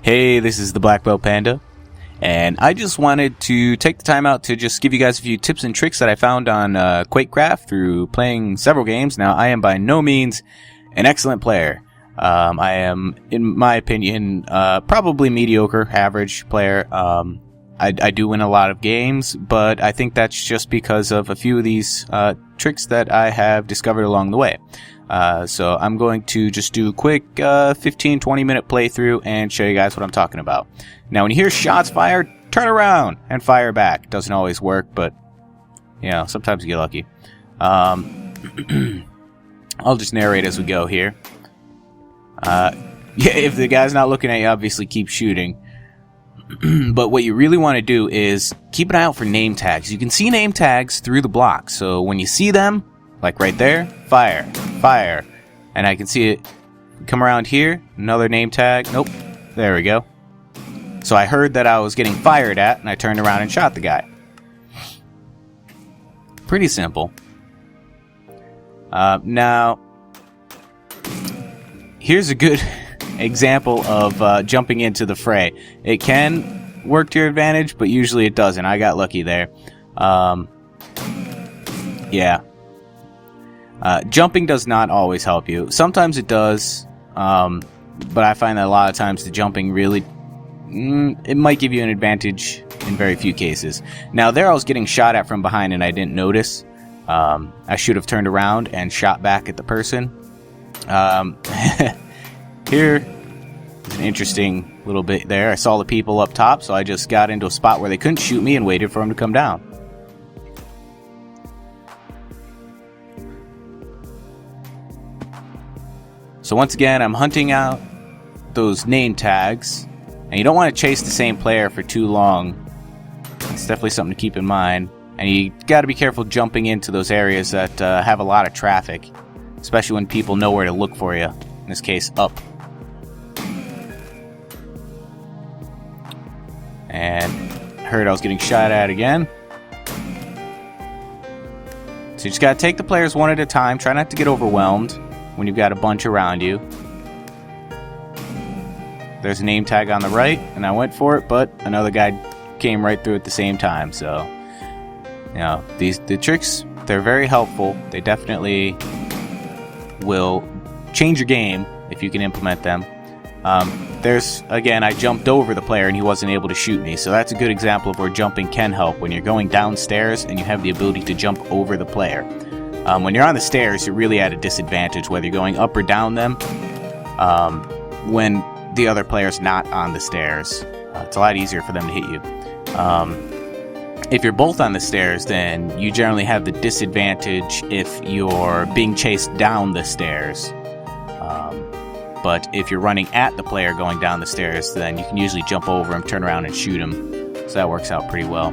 Hey, this is the Black Belt Panda, and I just wanted to take the time out to just give you guys a few tips and tricks that I found on Quakecraft through playing several games. Now, I am by no means an excellent player. I am, in my opinion, probably mediocre, average player. I do win a lot of games, but I think that's just because of a few of these tricks that I have discovered along the way. So I'm going to just do a quick 15-20 minute playthrough and show you guys what I'm talking about. Now, when you hear shots fired, turn around and fire back. Doesn't always work, but you know, sometimes you get lucky. I'll just narrate as we go here. Yeah, if the guy's not looking at you, obviously keep shooting. But what you really want to do is keep an eye out for name tags. You can see name tags through the block, so when you see them, like right there, fire, fire. And I can see it come around here, another name tag. Nope, there we go. So I heard that I was getting fired at, and I turned around and shot the guy. Pretty simple. Now, here's a good example of jumping into the fray. It can work to your advantage, but usually it doesn't. I got lucky there. Yeah. Jumping does not always help you. Sometimes it does, but I find that a lot of times the jumping really, it might give you an advantage in very few cases. Now, there I was getting shot at from behind and I didn't notice. I should have turned around and shot back at the person. Here is an interesting little bit there. I saw the people up top, so I just got into a spot where they couldn't shoot me and waited for them to come down. So once again, I'm hunting out those name tags, and you don't want to chase the same player for too long. That's definitely something to keep in mind. And you got to be careful jumping into those areas that have a lot of traffic, especially when people know where to look for you. In this case, up. And heard I was getting shot at again. So you just gotta take the players one at a time. Try not to get overwhelmed when you've got a bunch around you. There's a name tag on the right, and I went for it, but another guy came right through at the same time. So, you know, the tricks, they're very helpful. They definitely will change your game if you can implement them. Again, I jumped over the player and he wasn't able to shoot me, so that's a good example of where jumping can help when you're going downstairs and you have the ability to jump over the player. When you're on the stairs, you're really at a disadvantage, whether you're going up or down them, when the other player's not on the stairs. It's a lot easier for them to hit you. If you're both on the stairs, then you generally have the disadvantage if you're being chased down the stairs. But if you're running at the player going down the stairs, then you can usually jump over him, turn around, and shoot him. So that works out pretty well.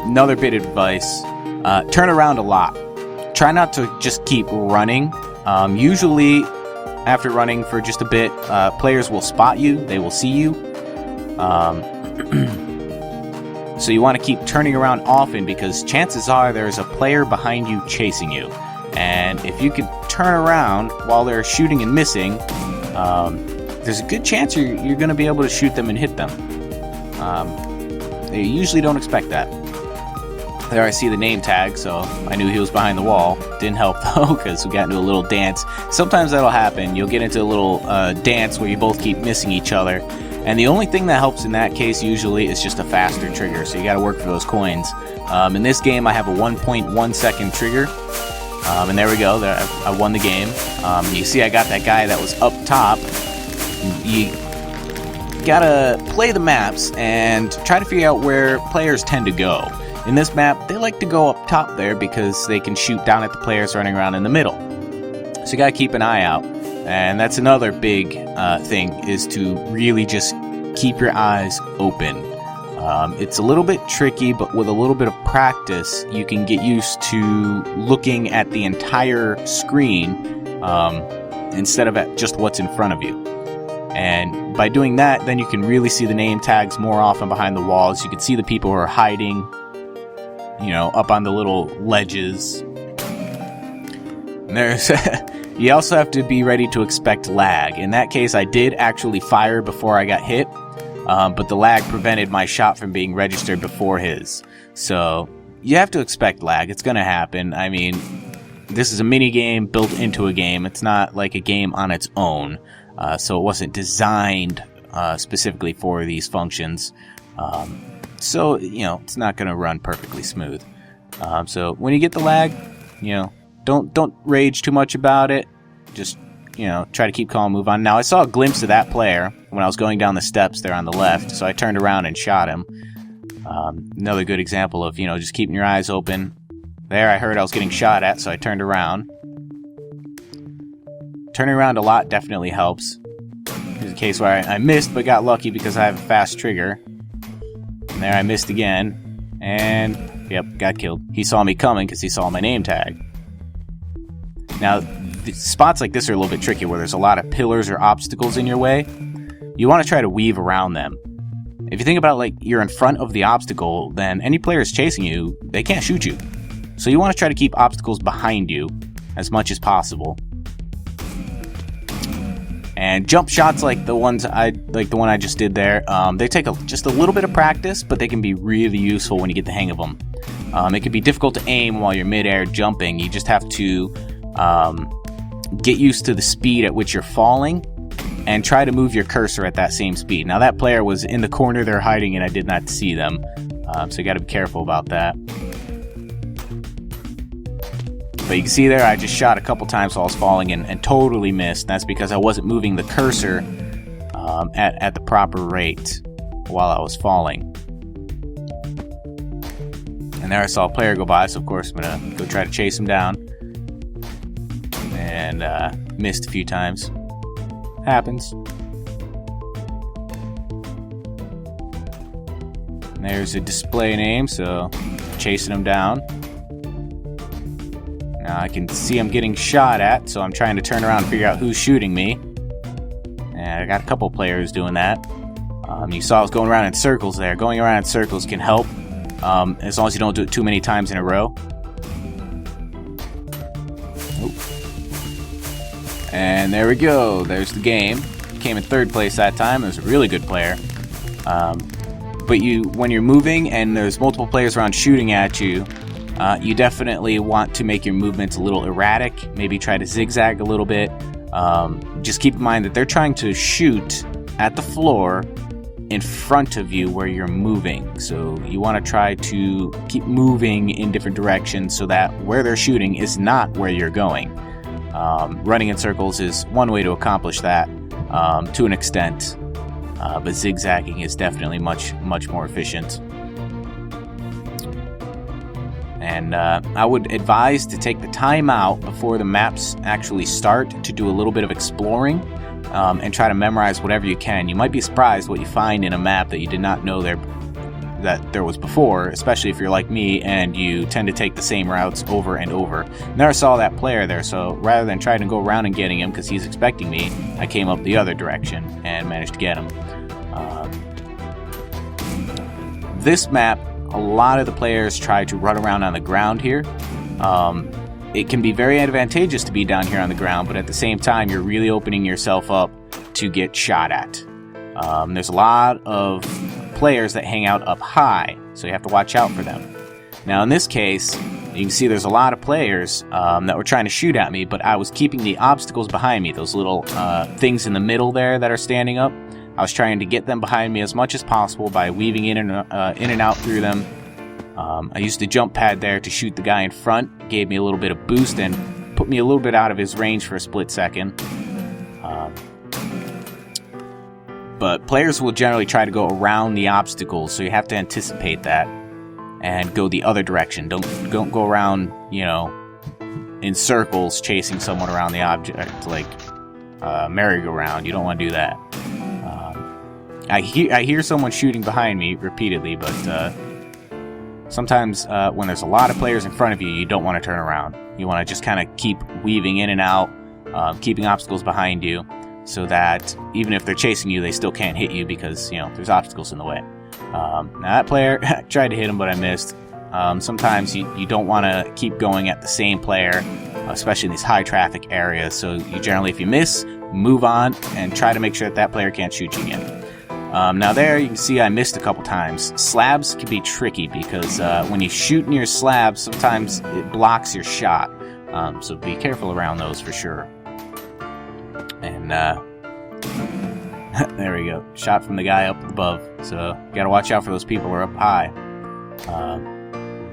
Another bit of advice, turn around a lot. Try not to just keep running. Usually, after running for just a bit, players will spot you. They will see you. So you want to keep turning around often because chances are there's a player behind you chasing you. And if you can turn around while they're shooting and missing, there's a good chance you're going to be able to shoot them and hit them. They usually don't expect that. There I see the name tag, so I knew he was behind the wall. Didn't help though, because we got into a little dance. Sometimes that'll happen. You'll get into a little dance where you both keep missing each other. And the only thing that helps in that case usually is just a faster trigger, so you got to work for those coins. In this game, I have a 1.1 second trigger. And there we go. I won the game. You see I got that guy that was up top. You gotta play the maps and try to figure out where players tend to go. In this map, they like to go up top there because they can shoot down at the players running around in the middle. So you gotta keep an eye out. And that's another big thing, is to really just keep your eyes open. It's a little bit tricky, but with a little bit of practice, you can get used to looking at the entire screen instead of at just what's in front of you. And by doing that, then you can really see the name tags more often behind the walls. You can see the people who are hiding, you know, up on the little ledges. And there's You also have to be ready to expect lag. In that case, I did actually fire before I got hit, but the lag prevented my shot from being registered before his. So you have to expect lag. It's going to happen. I mean, this is a mini game built into a game. It's not like a game on its own, so it wasn't designed specifically for these functions. So, you know, it's not going to run perfectly smooth. So when you get the lag, you know, don't rage too much about it. Just, you know, try to keep calm, move on. Now, I saw a glimpse of that player when I was going down the steps there on the left, so I turned around and shot him. Another good example of, you know, just keeping your eyes open. There, I heard I was getting shot at, so I turned around. Turning around a lot definitely helps. Here's a case where I missed, but got lucky because I have a fast trigger. And there I missed again. And, yep, got killed. He saw me coming because he saw my name tag. Now, spots like this are a little bit tricky where there's a lot of pillars or obstacles in your way. You want to try to weave around them. If you think about, like, you're in front of the obstacle, then any players chasing you, they can't shoot you. So you want to try to keep obstacles behind you as much as possible. And jump shots like the one I just did there, they take just a little bit of practice, but they can be really useful when you get the hang of them. It can be difficult to aim while you're midair jumping. You just have to get used to the speed at which you're falling and try to move your cursor at that same speed. Now that player was in the corner, they're hiding, and I did not see them, so you got to be careful about that. But you can see there, I just shot a couple times while I was falling and totally missed. That's because I wasn't moving the cursor at the proper rate while I was falling. And there I saw a player go by, so of course I'm going to go try to chase him down. And missed a few times. Happens. And there's a display name, so chasing him down. Now I can see I'm getting shot at, so I'm trying to turn around and figure out who's shooting me. And I got a couple players doing that. You saw I was going around in circles there. Going around in circles can help, as long as you don't do it too many times in a row. Oop. And there we go. There's the game. Came in third place that time. It was a really good player. But when you're moving and there's multiple players around shooting at you, you definitely want to make your movements a little erratic, maybe try to zigzag a little bit. Just keep in mind that they're trying to shoot at the floor in front of you where you're moving. So you want to try to keep moving in different directions so that where they're shooting is not where you're going. Running in circles is one way to accomplish that to an extent, but zigzagging is definitely much more efficient. And I would advise to take the time out before the maps actually start to do a little bit of exploring and try to memorize whatever you can. You might be surprised what you find in a map that you did not know that there was before, especially if you're like me and you tend to take the same routes over and over. Never saw that player there, so rather than trying to go around and getting him because he's expecting me, I came up the other direction and managed to get him. This map, a lot of the players try to run around on the ground here. It can be very advantageous to be down here on the ground, but at the same time, you're really opening yourself up to get shot at. There's a lot of players that hang out up high, so you have to watch out for them. Now, in this case, you can see there's a lot of players that were trying to shoot at me, but I was keeping the obstacles behind me, those little things in the middle there that are standing up. I was trying to get them behind me as much as possible by weaving in and out through them. I used the jump pad there to shoot the guy in front, gave me a little bit of boost and put me a little bit out of his range for a split second. But players will generally try to go around the obstacles, so you have to anticipate that and go the other direction. Don't go around, in circles chasing someone around the object like merry-go-round. You don't want to do that. I hear someone shooting behind me repeatedly, but sometimes when there's a lot of players in front of you, you don't want to turn around. You want to just kind of keep weaving in and out, keeping obstacles behind you, so that even if they're chasing you, they still can't hit you because, there's obstacles in the way. Now that player, I tried to hit him, but I missed. Sometimes you don't want to keep going at the same player especially in these high traffic areas. So you generally, if you miss, move on and try to make sure that that player can't shoot you again. Now there you can see I missed a couple times. Slabs can be tricky because when you shoot near slabs, sometimes it blocks your shot. So be careful around those for sure. And there we go. Shot from the guy up above. So you gotta watch out for those people who are up high.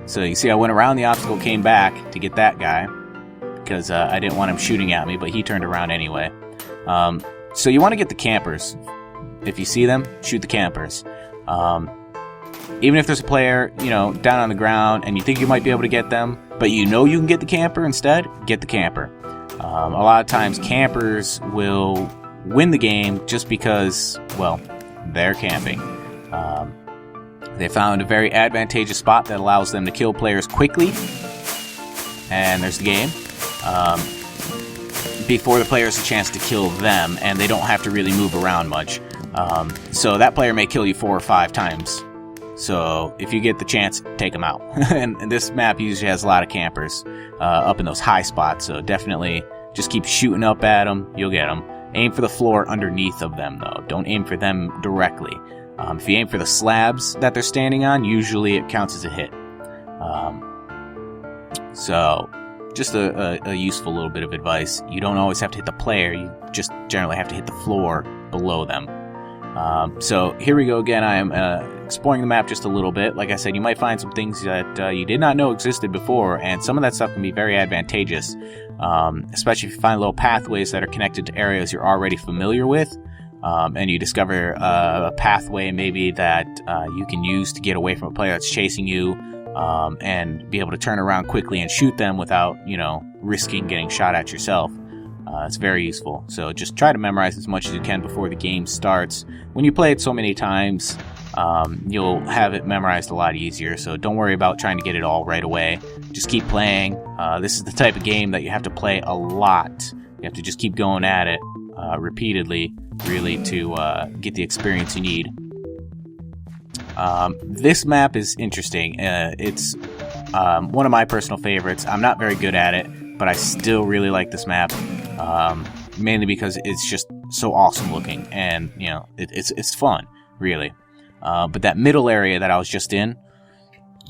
So you see I went around the obstacle, came back to get that guy because I didn't want him shooting at me, but he turned around anyway. So you want to get the campers. If you see them, shoot the campers. Even if there's a player, down on the ground and you think you might be able to get them, but you know you can get the camper instead, get the camper. A lot of times campers will win the game just because, well, they're camping. They found a very advantageous spot that allows them to kill players quickly. And there's the game. Before the player has a chance to kill them, and they don't have to really move around much. So that player may kill you 4 or 5 times. So if you get the chance, take them out. and this map usually has a lot of campers up in those high spots. So definitely just keep shooting up at them. You'll get them. Aim for the floor underneath of them, though. Don't aim for them directly. If you aim for the slabs that they're standing on, usually it counts as a hit. So just a useful little bit of advice. You don't always have to hit the player. You just generally have to hit the floor below them. So here we go again. I am exploring the map just a little bit. Like I said, you might find some things that you did not know existed before, and some of that stuff can be very advantageous, especially if you find little pathways that are connected to areas you're already familiar with, and you discover a pathway maybe that you can use to get away from a player that's chasing you, and be able to turn around quickly and shoot them without, risking getting shot at yourself. It's very useful. So just try to memorize as much as you can before the game starts. When you play it so many times, you'll have it memorized a lot easier. So don't worry about trying to get it all right away. Just keep playing. This is the type of game that you have to play a lot. You have to just keep going at it repeatedly, really, to get the experience you need. This map is interesting. It's one of my personal favorites. I'm not very good at it, but I still really like this map. Mainly because it's just so awesome looking, and it's fun, really. But that middle area that I was just in,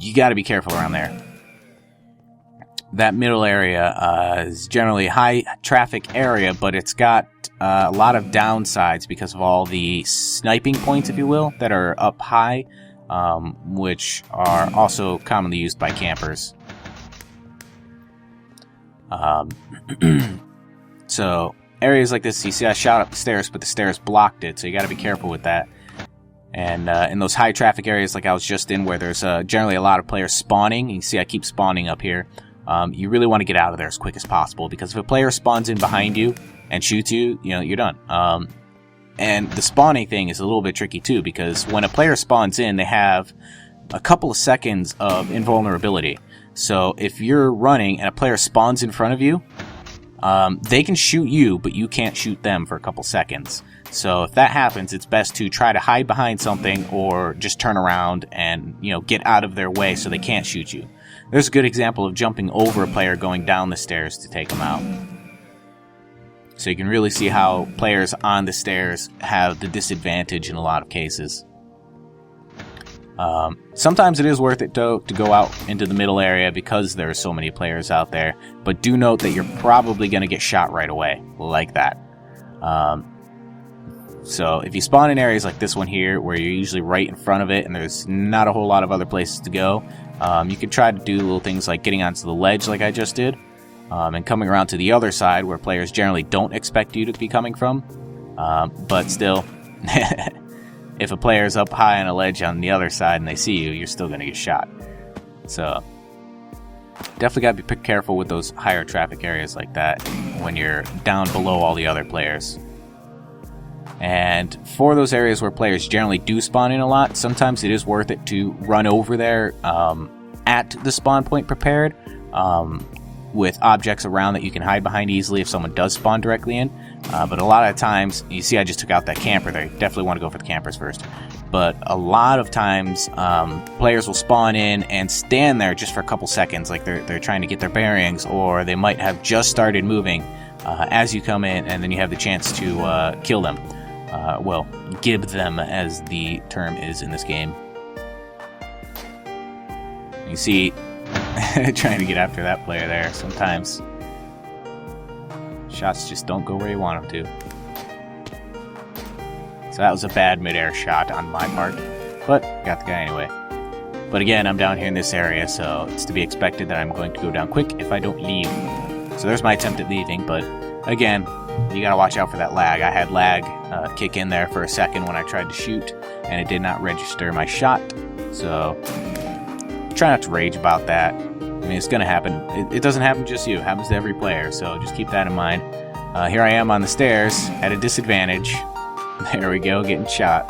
you got to be careful around there. That middle area is generally a high traffic area, but it's got a lot of downsides because of all the sniping points, if you will, that are up high, which are also commonly used by campers. So areas like this, you see I shot up the stairs, but the stairs blocked it, so you got to be careful with that. And in those high traffic areas like I was just in, where there's generally a lot of players spawning, you see I keep spawning up here, you really want to get out of there as quick as possible, because if a player spawns in behind you and shoots you, you're done. And the spawning thing is a little bit tricky too, because when a player spawns in, they have a couple of seconds of invulnerability. So if you're running and a player spawns in front of you, they can shoot you, but you can't shoot them for a couple seconds. So if that happens, it's best to try to hide behind something or just turn around and, get out of their way so they can't shoot you. There's a good example of jumping over a player going down the stairs to take them out. So you can really see how players on the stairs have the disadvantage in a lot of cases. Sometimes it is worth it, though, to go out into the middle area because there are so many players out there, but do note that you're probably going to get shot right away, like that. So if you spawn in areas like this one here, where you're usually right in front of it and there's not a whole lot of other places to go, you can try to do little things like getting onto the ledge like I just did, and coming around to the other side where players generally don't expect you to be coming from, but still... If a player's up high on a ledge on the other side and they see you, you're still going to get shot. So, definitely got to be careful with those higher traffic areas like that when you're down below all the other players. And for those areas where players generally do spawn in a lot, sometimes it is worth it to run over there at the spawn point prepared, with objects around that you can hide behind easily if someone does spawn directly in. But a lot of times, you see I just took out that camper there. You definitely want to go for the campers first. but a lot of times players will spawn in and stand there just for a couple seconds, like they're trying to get their bearings, or they might have just started moving as you come in, and then you have the chance to kill them. Well, gib them, as the term is in this game. You see, trying to get after that player there. Sometimes shots just don't go where you want them to. So that was a bad mid-air shot on my part, but got the guy anyway. But again, I'm down here in this area, so it's to be expected that I'm going to go down quick if I don't leave. So there's my attempt at leaving, but again, you gotta watch out for that lag. I had lag kick in there for a second when I tried to shoot, and it did not register my shot. So try not to rage about that. I mean, it's gonna happen. It doesn't happen just you. It happens to every player, so just keep that in mind. Here I am on the stairs at a disadvantage. There we go, getting shot.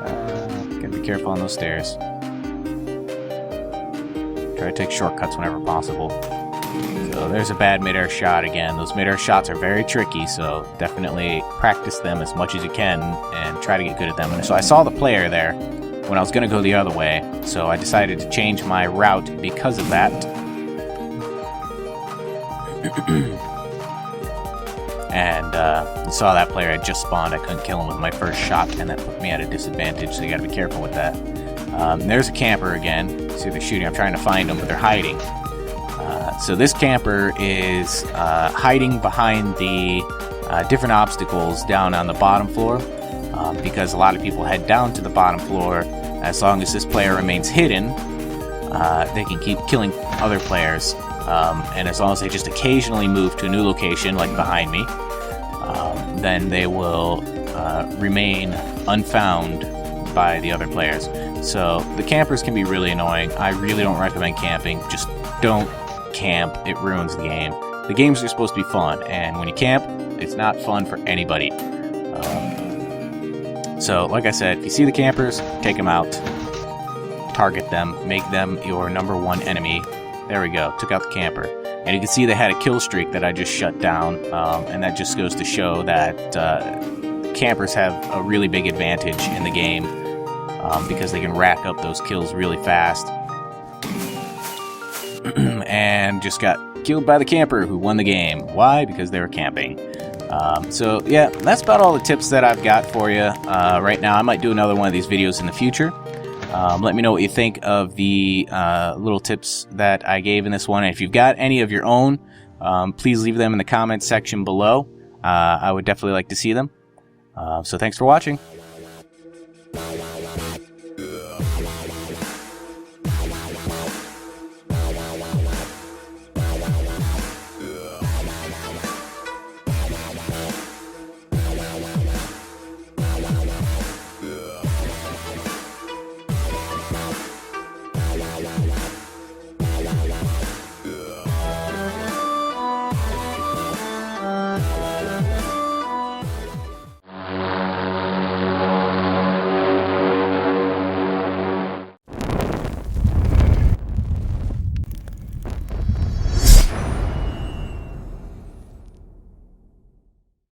Gotta be careful on those stairs. Try to take shortcuts whenever possible. So there's a bad mid-air shot again. Those mid-air shots are very tricky, so definitely practice them as much as you can and try to get good at them. And so I saw the player there when I was going to go the other way, so I decided to change my route because of that. And you saw that player had just spawned. I couldn't kill him with my first shot, and that put me at a disadvantage, so you gotta be careful with that. There's a camper again. See, they're shooting. I'm trying to find them, but they're hiding. So this camper is hiding behind the different obstacles down on the bottom floor, because a lot of people head down to the bottom floor. As long as this player remains hidden, they can keep killing other players. And as long as they just occasionally move to a new location, like behind me, then they will remain unfound by the other players. So the campers can be really annoying. I really don't recommend camping. Just don't camp. It ruins the game. The games are supposed to be fun, and when you camp, it's not fun for anybody. So like I said, if you see the campers, take them out. Target them. Make them your #1 enemy. There we go. Took out the camper. And you can see they had a kill streak that I just shut down. And that just goes to show that campers have a really big advantage in the game, because they can rack up those kills really fast. And just got killed by the camper who won the game. Why? Because they were camping. So yeah, that's about all the tips that I've got for you right now. I might do another one of these videos in the future. Let me know what you think of the little tips that I gave in this one. And if you've got any of your own, please leave them in the comments section below. I would definitely like to see them. So thanks for watching.